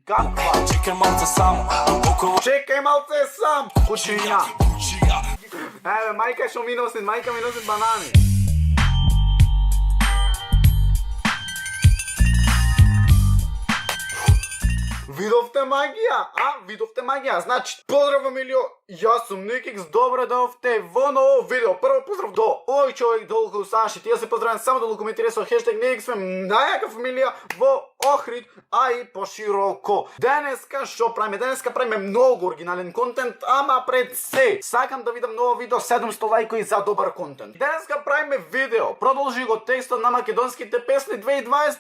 Каква? Чекай малце сам, чекай малце сам, кучиња. Еве, мајка што ми носи банани. Видовте магија, Видовте магија. Значи, поздрав Емилио, јас сум Никикс, добро дојдовте во ново видео. Прво поздрав до овој човек долго Саши. Тие се поздравам само да коментира со хештег Никикс, најака фамилија во Охрид, а и пошироко. Денеска што правиме? Денеска правиме многу оригинален контент, ама пред се сакам да видам ново видео 700 лајкови за добар контент. Денеска правиме видео. Продолжи го текстот на македонските песни 2020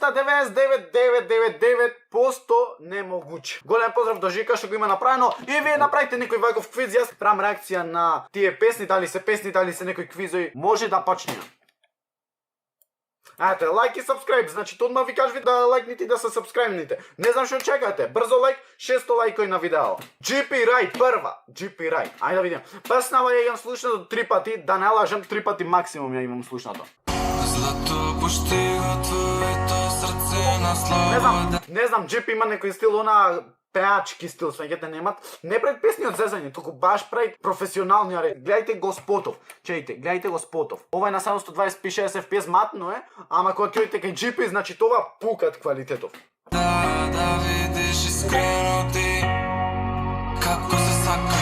99,999% немогуче. Голем поздрав до Жика што го има направено и вие направите некој ваков квиз. Јас правам реакција на тие песни, дали се некои квизови, може да почнеме. Ете, лайк и сабскрайб, значи одма ви кажви да лайкните и да се сабскрайбните. Не знам што чекате, брзо лайк, 600 лајкови на видео. GP Right, прва, GP Right, ајде да видим. Песнава ја имам слушнато 3 пати, да не лажам, 3 пати максимум ја имам слушнато. Злато поштига твоето срце на слобода. Не знам, GP има некој стил, она пеачки стил, свеѓете немат. Не пред песни од зезање, туку баш пред професионални ред. Гледајте го спотов. Чејте, гледајте го спотов. Ова е на 720 p 60 fps матно е, ама кога ќе одите кај GP, значи това пукат квалитетов. Да видиш искрено ти како се сака.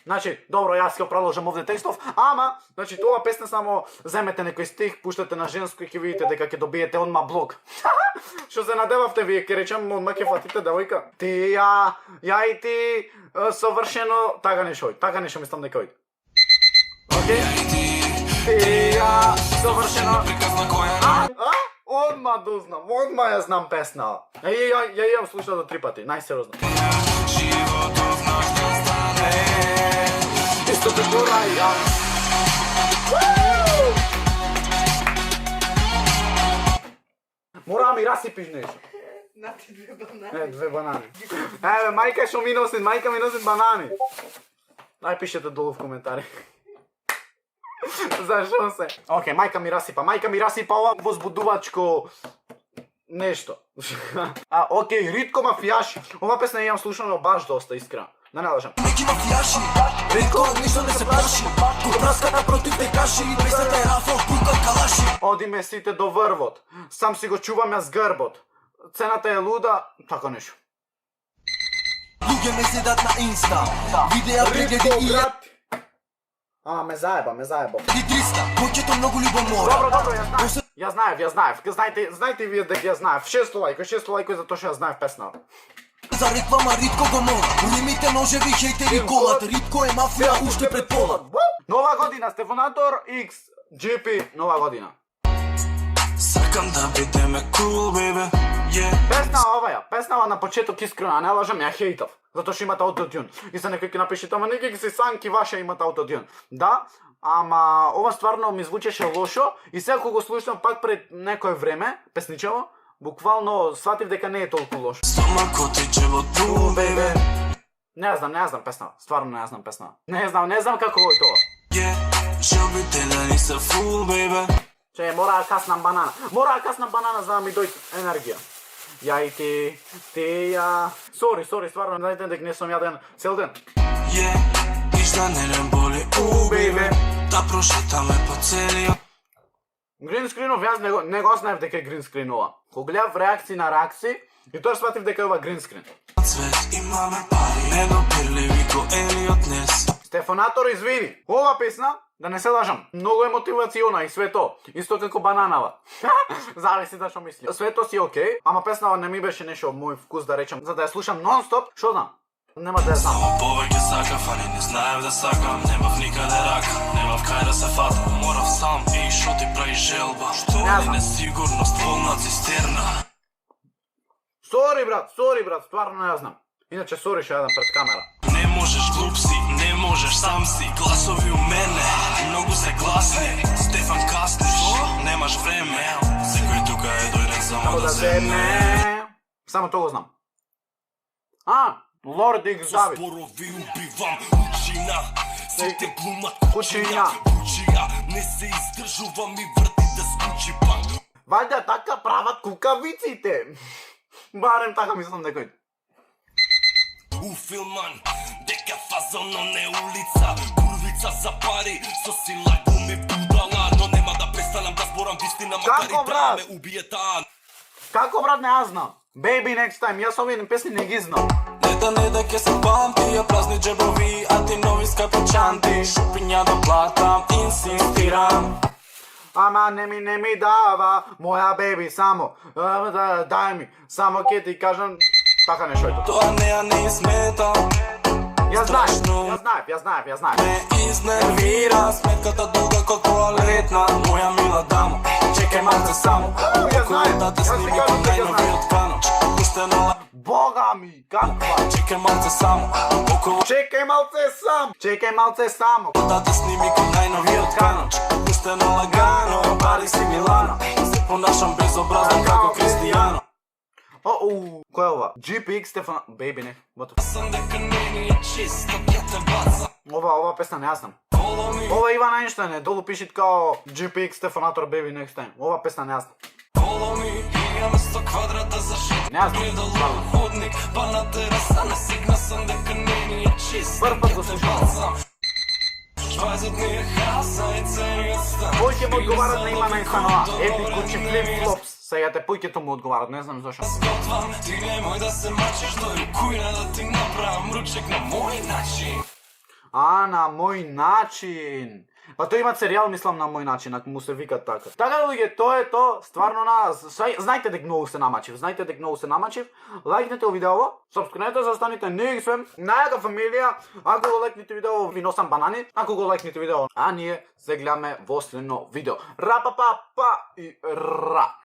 Значи, добро, јас ќе продолжам овде текстов, ама, значи, тоа песна само земете некој стих, пуштате на женско и ќе видите дека ќе добиете одма блок. Што се надевавте вие, ќе речем, одма ќе фатите девојка. Ти, ја и ти, совршено, така нешто мислам дека ојде. Океј? Ти, ја, совршено, одма дознам, одма ја знам песна. Ја имам слушнато 3 пати, најсериозно. Животов наш да стане. Исто како раја. Мора ми расипиш нешто. Нати 2 банани. 2 банани. Еве, мајка што ми носи банани. Најпишете долу в коментари. Зашо се? Океј, мајка ми расипа ова возбудувачко нешто. Океј, Ритко мафијаши. Ова песна ја имам слушано баш доста, искрено. Да не лажам. Неки мафијаши, Ритко ништо не се плаши. Ко праската против те каши, песната е рафал, пука калаши. Одиме сите до врвот, сам си го чувам јас грбот. Цената е луда, така нешто. Луѓе ме седат на инста, видеа прегледи и ја. Ме заеба. И 300, коќето многу љубомора. Добро, ја знаев. Знаете вие дека ја знаев. 600 лајкови затоа што ја знаев песна. За реклама Ритко го мора. Унимите ножеви, хейтери колат. Ритко е мафија уште пред полат. Нова година, Стефанатор X, GP, нова година. Сакам да бидеме cool, baby. Песнава на почеток искрено, не лажам, ја хейтав. Затоа што имате аутотюн. И се некој ќе напишете, ама некој си санки ваша имате аутотюн. Да, ама ова стварно ми звучеше лошо и сега кога го слушам пак пред некое време, песничево, буквално сватив дека не е толку лошо. Стомакот е челото, бебе. Не знам песна, стварно не знам песна. Не знам како е тоа. Жобите да ни са фул, бебе. Че, мора да каснам банана за да ми дојде енергија. Ја и ти ја... Сори, стварно, најден дека не сум јаден цел ден. Ништа не боли, бебе. Да прошетаме по целиот. Гринскринов, јас не го знаев дека е гринскрин ова. Кога гледав реакции на реакции, и тоа сватив дека е ова гринскрин. Цвет имаме пари, недопирливи ко Елиот Нес. Стефанатор, извини, ова песна, да не се лажам, многу е мотивациона и све то, исто како бананава. Зависи да што мисли. Све то си окей, ама песнава не ми беше нешто мој вкус да речам, за да ја слушам нон-стоп, што знам? Нема да ја знам. Само повеќе сакав, ани не знаев да сакам. Немав никаде рака, немав кај да се фатам. Морав сам и шо ти прави желба. Што ли несигурност, полна цистерна. Сори брат, стварно не ја знам. Иначе сори што јадам пред камера. Не можеш, глуп си, не можеш, сам си. Гласови у мене, многу се гласни. Стефан касниш, немаш време. Секој тука е дојден само да седне. Само тоа го знам. Лорд Икс Давид. Спорови убивам, учина. Сите глумат кучиња. Не се издржувам и врти да скучи пак. Вајде така прават кукавиците. Барем така мислам дека u filman Дека фазоно не улица Курвица за пари Со сила гуми будала Но нема да престанам да зборам вистина Макар Како, и да брат? ме убие таа Како брат не ја знам? Baby next time, јас овие песни не ги знам. Не да ке се памти Ја празни джебови А ти нови скапичанти Шупиња да платам Инсистирам Ама не ми дава, моја baby само, дај ми, само ке ти кажам, така нешто е тоа. Тоа не смета Ја Страшно знаев. ме изнервира Сметката долга ко тоалетна Моја мила дамо Чекај малце само Ја знаев, да те јас ти сними кажам ко дека најновиот канал Пуштено Бога ми, каква? Чекај малце само Около Чекај малце само. да те сними ко најновиот канал Пуштено лагано Пари си Милано Се понашам безобразно како Кристијано Кој е ова? GPX Стефан... Baby не, what the... Сам дека не ми е чисто Ќе те баца Ова песна не ја знам. Ова Иван Айнштейн е, долу пишит као GPX Стефанатор Baby Next Time. Ова песна не ја знам. Около ми имаме 100 квадрата за шит Не ја знам. Предолу ходник Па на тераса не сигна сам дека не ми е чисто Прв пат го Ќе те слушам. бацам Швајзот ми е хаса и целиот стан Кој ќе му одговарат на Иван Айнштейн ова? Epic Gucci Flip Flops. Сега те појќето му одговарат, не знам зашо. Скотвам, ти немој да се мачиш Доју кујна да ти направам ручек на мој начин На мој начин. Па тој има серијал, мислам, на мој начин, ако му се вика така. Така да луѓе, тоа е тоа, стварно знајте дека многу се намачив, лајкнете о видеово, сабскрибнете за да станете NXFM, најака фамилија, ако го лајкнете видео, ви носам банани, ако го лајкнете видео, а ние се гледаме во следно видео. Ра па па па и ра.